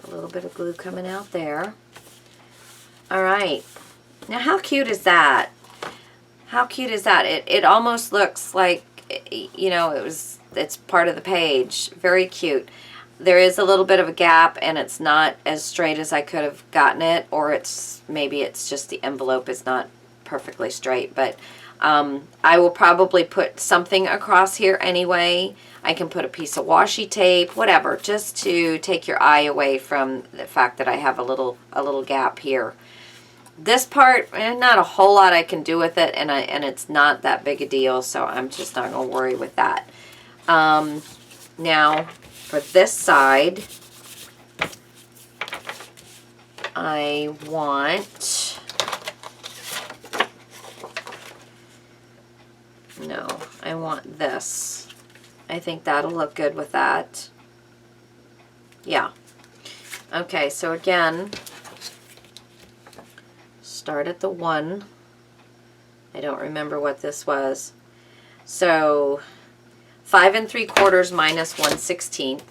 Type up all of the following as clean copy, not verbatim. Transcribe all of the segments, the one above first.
A little bit of glue coming out there. All right. Now how cute is that? How cute is that? It almost looks like, you know, it's part of the page. Very cute. There is a little bit of a gap and it's not as straight as I could have gotten it, or maybe it's just the envelope is not perfectly straight, but I will probably put something across here anyway. I can put a piece of washi tape, whatever, just to take your eye away from the fact that I have a little gap here. This part, not a whole lot I can do with it, and it's not that big a deal, so I'm just not going to worry with that. Now, for this side, I want, I want this. I think that'll look good with that. Yeah. Okay, so again, start at the 1. I don't remember what this was. So 5 3/4 minus 1/16.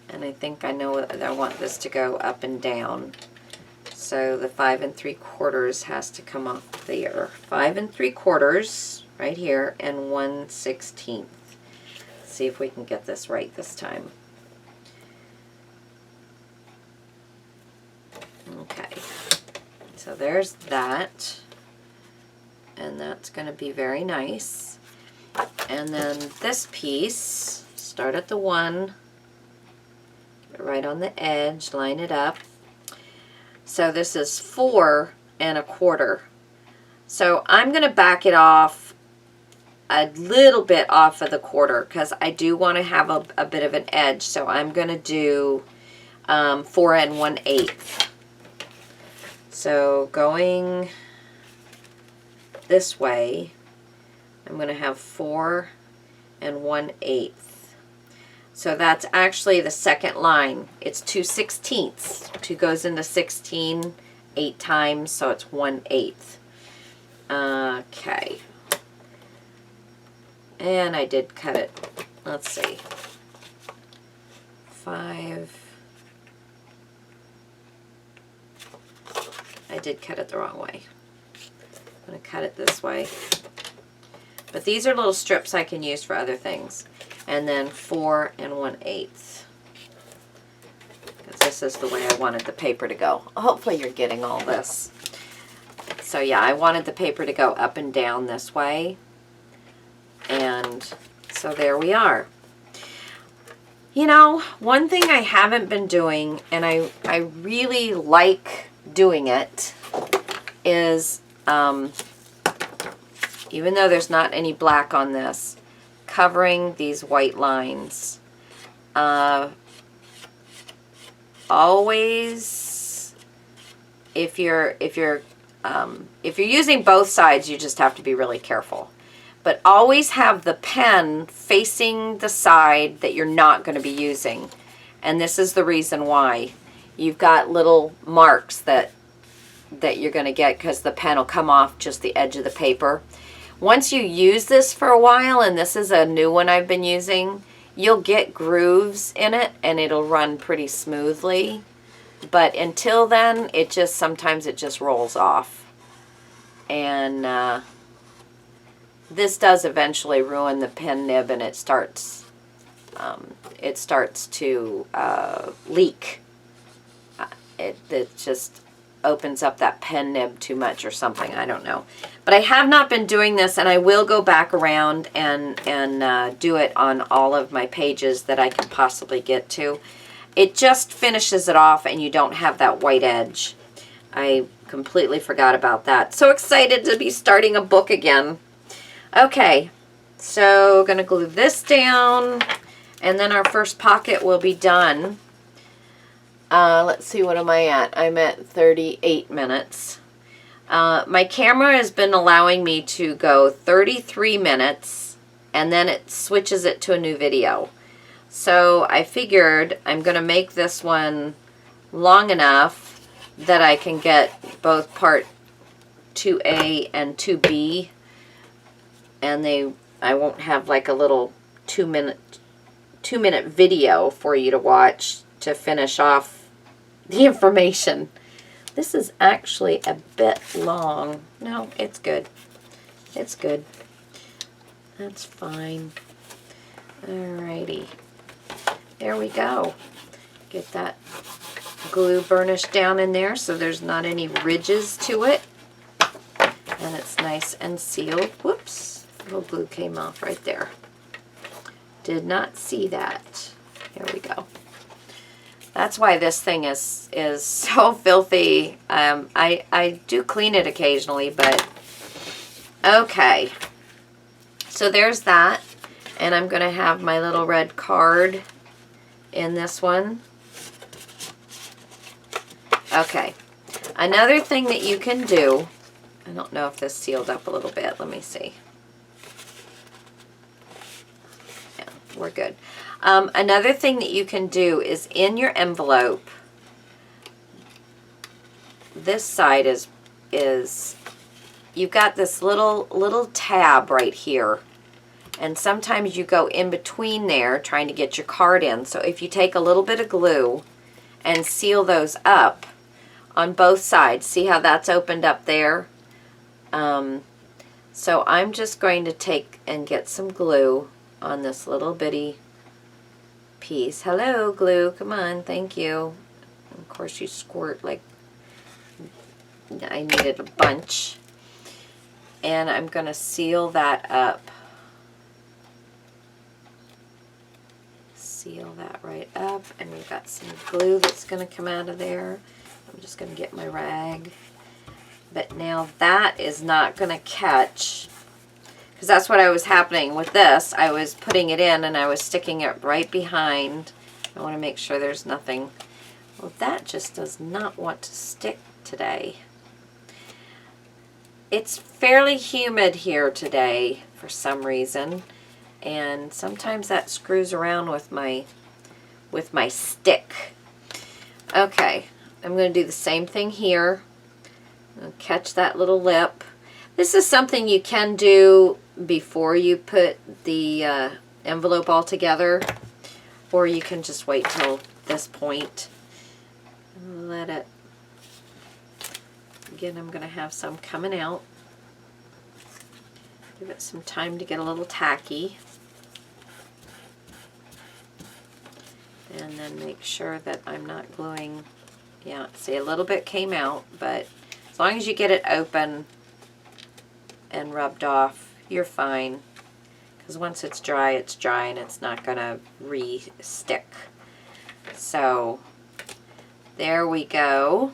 And I think I know that I want this to go up and down. So the 5 3/4 has to come off there. 5 3/4 right here and 1/16. Let's see if we can get this right this time. Okay. So there's that, and that's going to be very nice. And then this piece, start at the 1, get it right on the edge, line it up. So this is 4 1/4. So I'm going to back it off a little bit off of the 1/4 because I do want to have a bit of an edge. So I'm going to do 4 1/8. So going this way, I'm going to have 4 1/8. So that's actually the second line. It's 2/16. 2 goes into 16 8 times, so it's 1/8. Okay. And I did cut it. Let's see. 5. I did cut it the wrong way. I'm going to cut it this way. But these are little strips I can use for other things. And then 4 1/8. Because this is the way I wanted the paper to go. Hopefully you're getting all this. So yeah, I wanted the paper to go up and down this way. And so there we are. You know, one thing I haven't been doing, and I really like doing it, is even though there's not any black on this, covering these white lines. Always, if you're using both sides, you just have to be really careful. But always have the pen facing the side that you're not going to be using. And this is the reason why. You've got little marks that you're going to get because the pen will come off just the edge of the paper. Once you use this for a while, and this is a new one I've been using, you'll get grooves in it and it'll run pretty smoothly. But until then, sometimes it just rolls off. And this does eventually ruin the pen nib, and it starts to leak. It just opens up that pen nib too much or something. I don't know. But I have not been doing this, and I will go back around and do it on all of my pages that I can possibly get to. It just finishes it off, and you don't have that white edge. I completely forgot about that. So excited to be starting a book again. Okay, so going to glue this down, and then our first pocket will be done. Let's see, what am I at? I'm at 38 minutes. My camera has been allowing me to go 33 minutes, and then it switches it to a new video. So I figured I'm going to make this one long enough that I can get both part 2A and 2B, and I won't have like a little two minute video for you to watch to finish off the information. This is actually a bit long. No, it's good. It's good. That's fine. Alrighty. There we go. Get that glue burnished down in there so there's not any ridges to it. And it's nice and sealed. Whoops. Little glue came off right there. Did not see that. Here we go. That's why this thing is so filthy. I do clean it occasionally, but okay. So there's that. And I'm going to have my little red card in this one. Okay. Another thing that you can do, I don't know if this sealed up a little bit. Let me see. Yeah, we're good. Another thing that you can do is in your envelope, this side is you've got this little tab right here. And sometimes you go in between there trying to get your card in. So if you take a little bit of glue and seal those up on both sides, see how that's opened up there? So I'm just going to take and get some glue on this little bitty piece. Hello, glue. Come on. Thank you. Of course, you squirt like I needed a bunch. And I'm going to seal that up. Seal that right up, and we've got some glue that's going to come out of there. I'm just going to get my rag. But now that is not going to catch, because that's what was happening with this. I was putting it in and I was sticking it right behind. I want to make sure there's nothing. Well, that just does not want to stick today. It's fairly humid here today for some reason. And sometimes that screws around with my stick. Okay, I'm going to do the same thing here. I'll catch that little lip. This is something you can do before you put the envelope all together, or you can just wait till this point and let it. Again, I'm going to have some coming out. Give it some time to get a little tacky. And then make sure that I'm not gluing. Yeah, see, a little bit came out, but as long as you get it open and rubbed off, you're fine. Because once it's dry and it's not going to re-stick. So, there we go.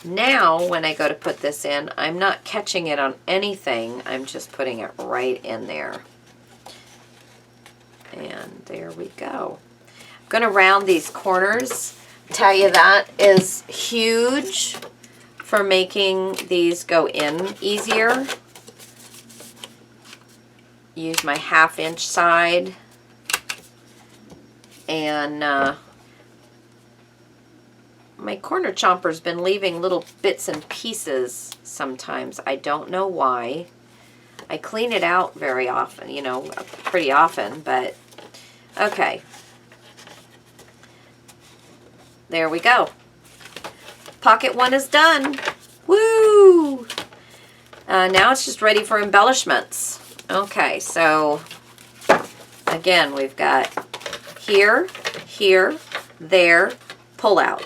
Now, when I go to put this in, I'm not catching it on anything. I'm just putting it right in there. And there we go. I'm going to round these corners. Tell you that is huge for making these go in easier. Use my 1/2 inch side. And my corner chomper's been leaving little bits and pieces sometimes. I don't know why. I clean it out very often, you know, pretty often, but okay. There we go. Pocket 1 is done. Woo! Now it's just ready for embellishments. Okay, so again, we've got here, here, there, pull out.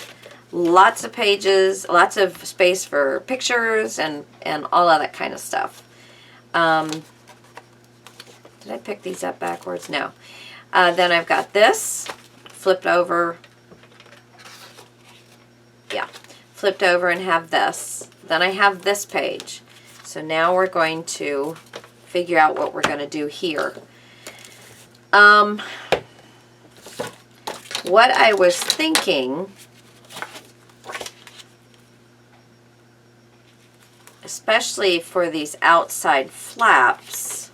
Lots of pages, lots of space for pictures and all of that kind of stuff. Did I pick these up backwards? No. Then I've got this flipped over. Yeah, flipped over and have this. Then I have this page. So now we're going to figure out what we're going to do here. What I was thinking, especially for these outside flaps,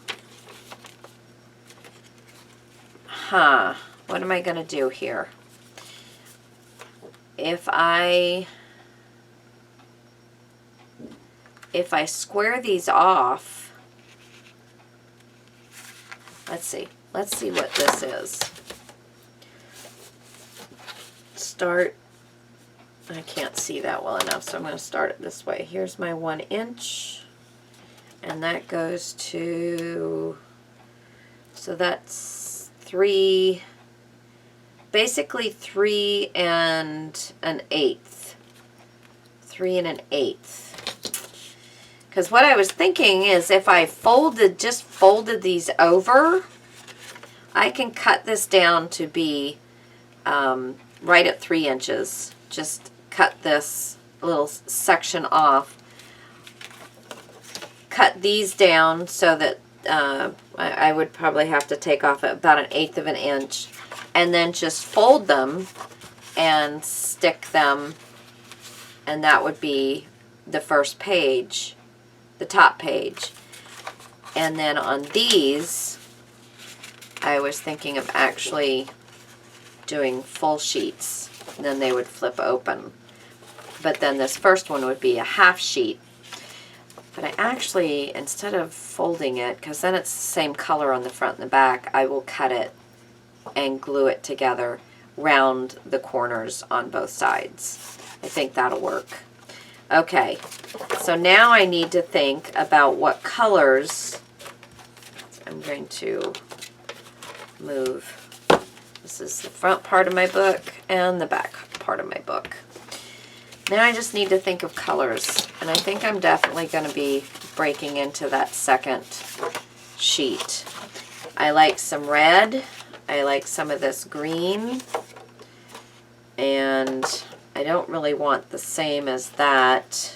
what am I going to do here? If I square these off, let's see what this is. It's start, I can't see that well enough, so I'm going to start it this way. Here's my 1 inch, and that goes to, so that's 3, basically 3 and an 1/8. 3 and an 1/8. Because what I was thinking is if I just folded these over, I can cut this down to be right at 3 inches. Just cut this little section off. Cut these down so that I would probably have to take off about 1/8 of an inch. And then just fold them and stick them. And that would be the first page, the top page. And then on these, I was thinking of actually doing full sheets. And then they would flip open. But then this first one would be a half sheet. But I actually, instead of folding it, because then it's the same color on the front and the back, I will cut it and glue it together round the corners on both sides. I think that'll work. Okay, so now I need to think about what colors. I'm going to move. This is the front part of my book and the back part of my book. Now I just need to think of colors, and I think I'm definitely going to be breaking into that second sheet. I like some red. I like some of this green, and I don't really want the same as that.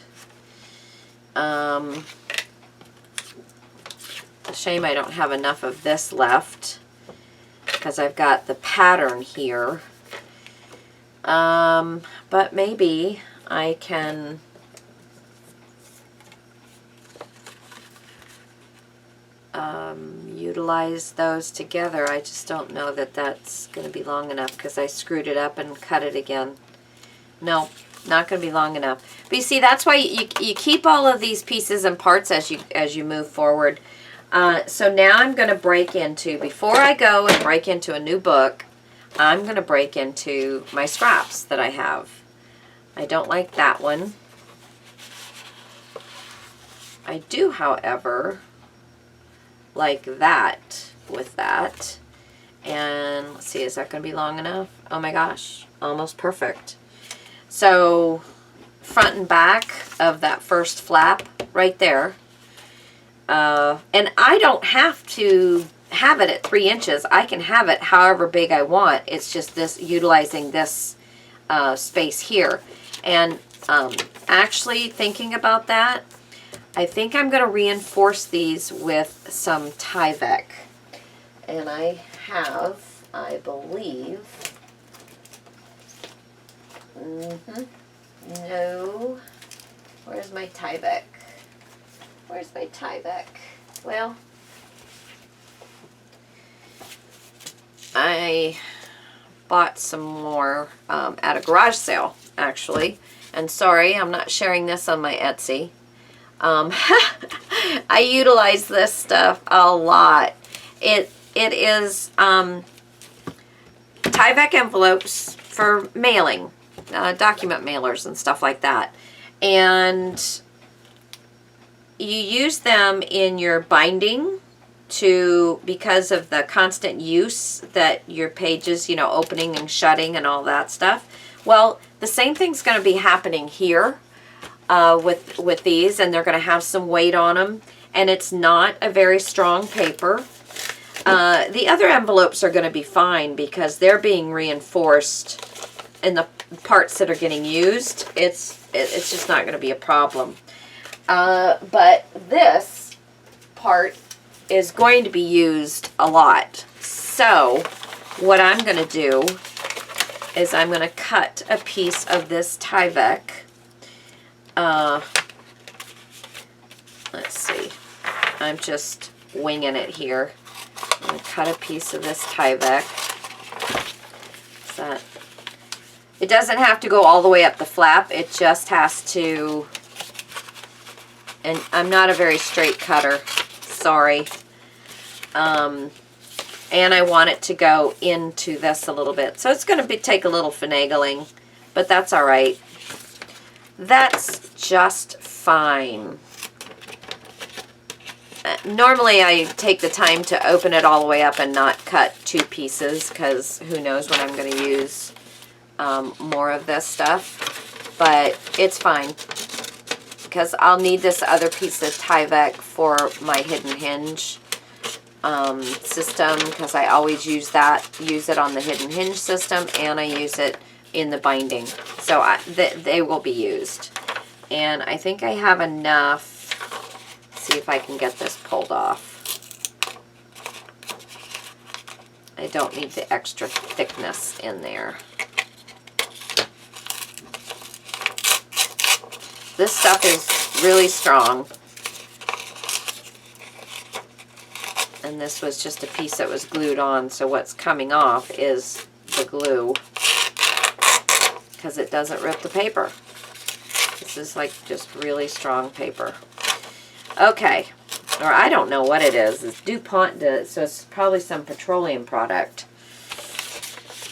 Shame I don't have enough of this left because I've got the pattern here. But maybe I can utilize those together. I just don't know that that's going to be long enough because I screwed it up and cut it again. No, not going to be long enough. But you see, that's why you keep all of these pieces and parts as you move forward. So now I'm going to break into, before I go and break into a new book, I'm going to break into my scraps that I have. I don't like that one. I do, however, like that with that. And let's see, is that going to be long enough? Oh my gosh, almost perfect. So front and back of that first flap right there. And I don't have to have it at 3 inches. I can have it however big I want. It's just this, utilizing this space here. And actually thinking about that, I think I'm going to reinforce these with some Tyvek. And I have, I believe, no, where's my Tyvek? Where's my Tyvek? Well, I bought some more at a garage sale, actually. And sorry, I'm not sharing this on my Etsy. I utilize this stuff a lot. It is Tyvek envelopes for mailing, document mailers and stuff like that. And you use them in your binding because of the constant use that your pages, you know, opening and shutting and all that stuff. Well, the same thing's going to be happening here with these, and they're going to have some weight on them, and it's not a very strong paper. The other envelopes are going to be fine because they're being reinforced in the parts that are getting used. It's just not going to be a problem. But this part is going to be used a lot. So what I'm going to do is I'm going to cut a piece of this Tyvek. Let's see. I'm just winging it here. I'm going to cut a piece of this Tyvek. It doesn't have to go all the way up the flap. It just has to... And I'm not a very straight cutter. Sorry. And and I want it to go into this a little bit. So it's going to take a little finagling, but that's all right. That's just fine. Normally I take the time to open it all the way up and not cut 2 pieces, because who knows when I'm going to use more of this stuff. But it's fine, because I'll need this other piece of Tyvek for my hidden hinge system, because I always use it on the hidden hinge system, and I use it in the binding. So they will be used. And I think I have enough. See if I can get this pulled off. I don't need the extra thickness in there. This stuff is really strong. And this was just a piece that was glued on, so what's coming off is the glue, because it doesn't rip the paper. This is like just really strong paper. Okay, or I don't know what it is. It's DuPont, so it's probably some petroleum product.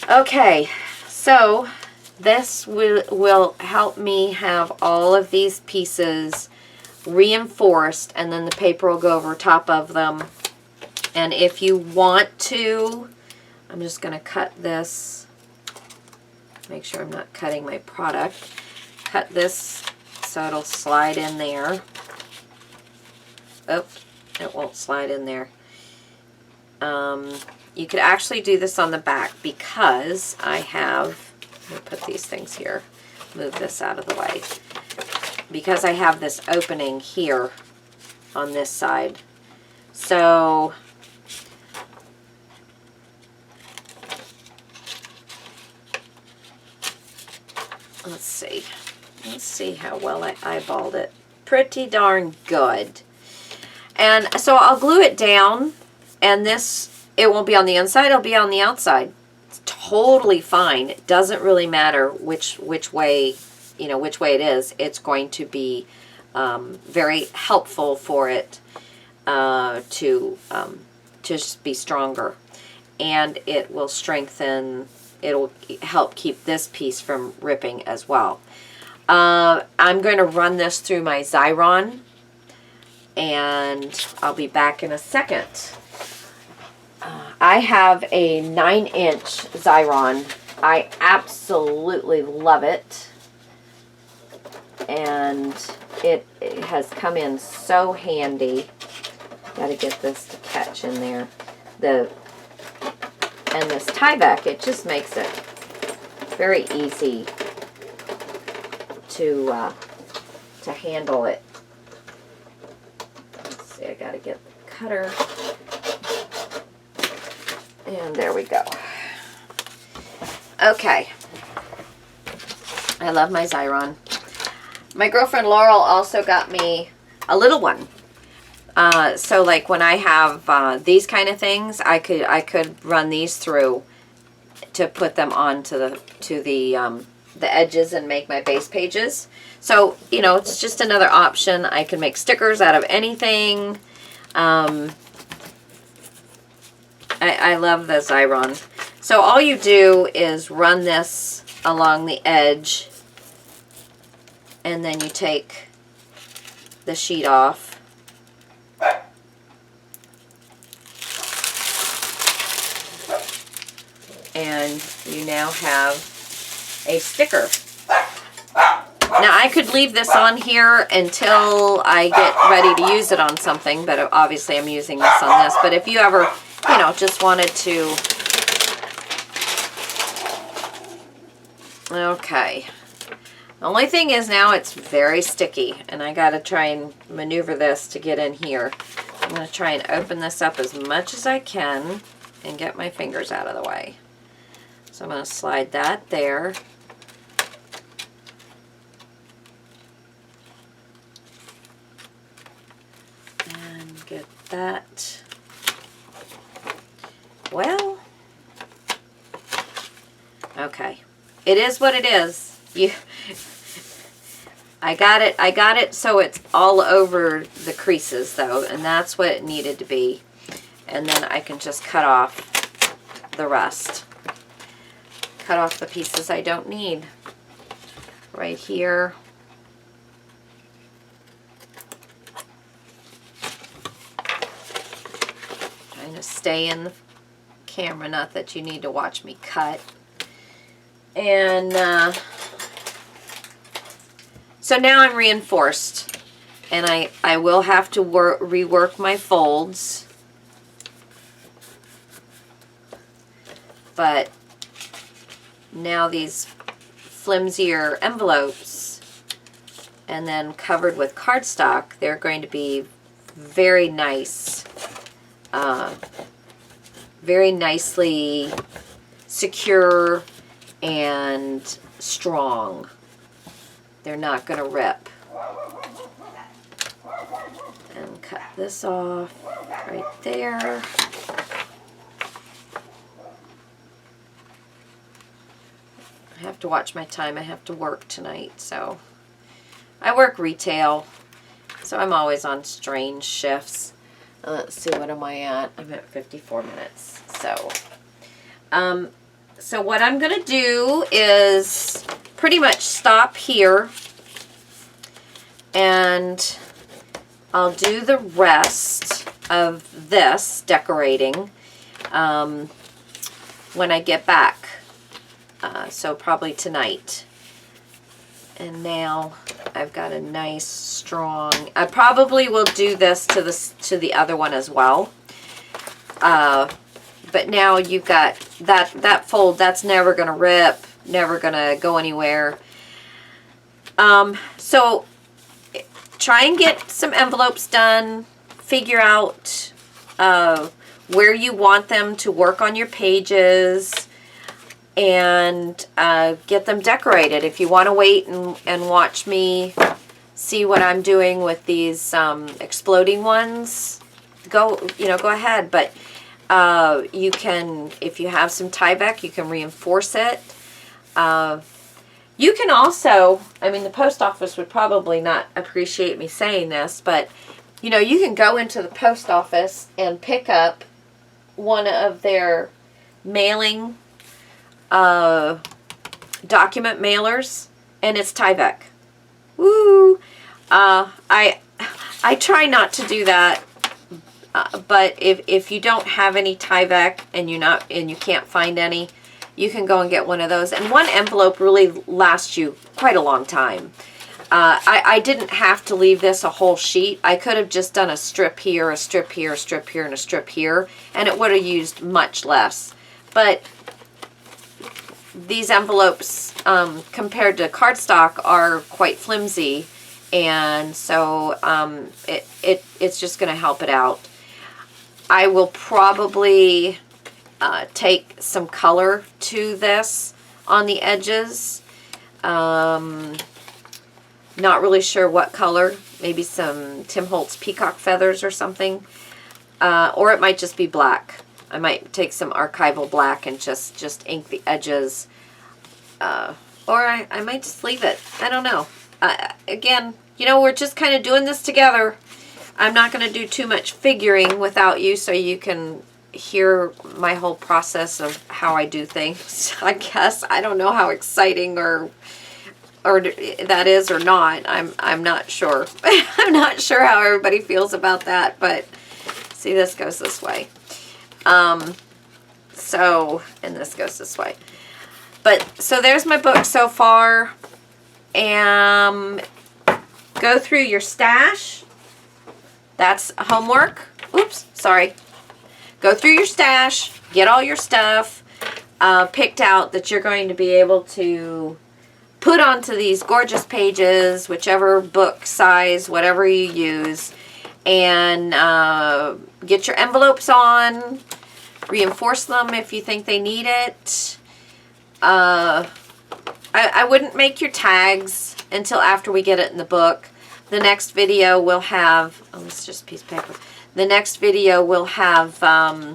Okay, so this will help me have all of these pieces reinforced, and then the paper will go over top of them. And if you want to, I'm just going to cut this, make sure I'm not cutting my product. Cut this so it'll slide in there. Oh, it won't slide in there. You could actually do this on the back, because I have, let me put these things here, move this out of the way, because I have this opening here on this side. So let's see how well I eyeballed it. Pretty darn good. And so I'll glue it down, and this, it won't be on the inside, it'll be on the outside. It's totally fine. It doesn't really matter which way, which way it is. It's going to be very helpful for it to just be stronger. And it will strengthen, it'll help keep this piece from ripping as well. I'm going to run this through my Xyron, and I'll be back in a second. I have a 9-inch Xyron. I absolutely love it, and it has come in so handy. Got to get this to catch in there. And this Tyvek, it just makes it very easy to handle it. Let's see, I gotta get the cutter. And there we go. Okay. I love my Xyron. My girlfriend Laurel also got me a little one. So like when I have these kind of things, I could run these through to put them onto the edges and make my base pages. So, it's just another option. I can make stickers out of anything. I love the Xyron. So all you do is run this along the edge, and then you take the sheet off. And you now have a sticker. Now I could leave this on here until I get ready to use it on something, but obviously I'm using this on this. But if you ever, just wanted to... Okay. The only thing is now it's very sticky, and I got to try and maneuver this to get in here. I'm going to try and open this up as much as I can and get my fingers out of the way. So I'm going to slide that there. And get that. Well, okay. It is what it is. I got it so it's all over the creases though, and that's what it needed to be. And then I can just cut off the rest. Cut off the pieces I don't need. Right here. Trying to stay in the camera, not that you need to watch me cut. And so now I'm reinforced, and I will have to rework my folds, but now these flimsier envelopes and then covered with cardstock, they're going to be very nice, very nicely secure and strong. They're not going to rip. And cut this off right there. I have to watch my time. I have to work tonight, so I work retail, so I'm always on strange shifts. Let's see, what am I at? I'm at 54 minutes. So what I'm going to do is pretty much stop here, and I'll do the rest of this decorating when I get back. So probably tonight. And now I've got a nice strong, I probably will do this to the other one as well. But now you've got that fold, that's never going to rip, never going to go anywhere. So try and get some envelopes done, figure out where you want them to work on your pages, and get them decorated. If you want to wait and watch me see what I'm doing with these exploding ones, go ahead. But you can, if you have some Tyvek, you can reinforce it. You can also, I mean, the post office would probably not appreciate me saying this, but you can go into the post office and pick up one of their mailing document mailers, and it's Tyvek. Woo! I try not to do that, but if you don't have any Tyvek and you can't find any, you can go and get one of those. And one envelope really lasts you quite a long time. I didn't have to leave this a whole sheet. I could have just done a strip here, a strip here, a strip here, and a strip here, and it would have used much less. But these envelopes, compared to cardstock, are quite flimsy, and so it's just going to help it out. I will probably take some color to this on the edges. Not really sure what color. Maybe some Tim Holtz peacock feathers or something, or it might just be black. I might take some archival black and just ink the edges, or I might just leave it. I don't know. Again, we're just kind of doing this together. I'm not going to do too much figuring without you, so you can hear my whole process of how I do things. I guess I don't know how exciting or that is or not. I'm not sure. I'm not sure how everybody feels about that, but see, this goes this way. And this goes this way. But, so there's my book so far. Go through your stash. That's homework. Oops, sorry. Go through your stash. Get all your stuff picked out that you're going to be able to put onto these gorgeous pages, whichever book size, whatever you use. And get your envelopes on. Reinforce them if you think they need it. I wouldn't make your tags until after we get it in the book. The next video will have, oh, it's just a piece of paper. The next video will have I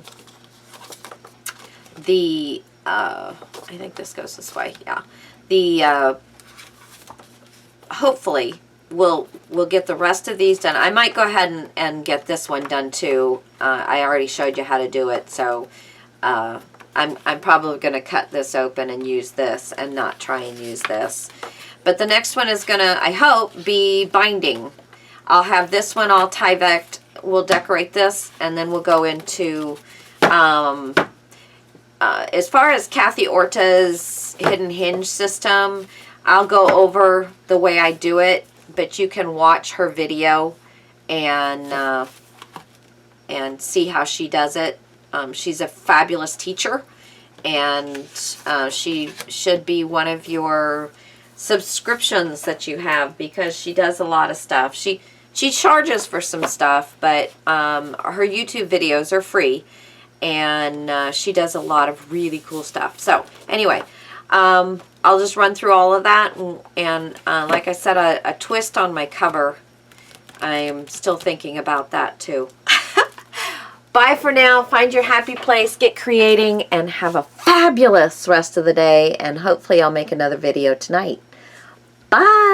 think this goes this way, yeah. Hopefully we'll get the rest of these done. I might go ahead and get this one done too. I already showed you how to do it, so I'm probably going to cut this open and use this and not try and use this. But the next one is going to, I hope, be binding. I'll have this one all Tyveked. We'll decorate this, and then we'll go into, as far as Kathy Orta's hidden hinge system, I'll go over the way I do it, but you can watch her video and see how she does it. She's a fabulous teacher, and she should be one of your subscriptions that you have, because she does a lot of stuff. She charges for some stuff, but her YouTube videos are free, and she does a lot of really cool stuff. So anyway, I'll just run through all of that, and like I said, a twist on my cover. I'm still thinking about that too. Bye for now. Find your happy place, get creating, and have a fabulous rest of the day, and hopefully I'll make another video tonight. Bye!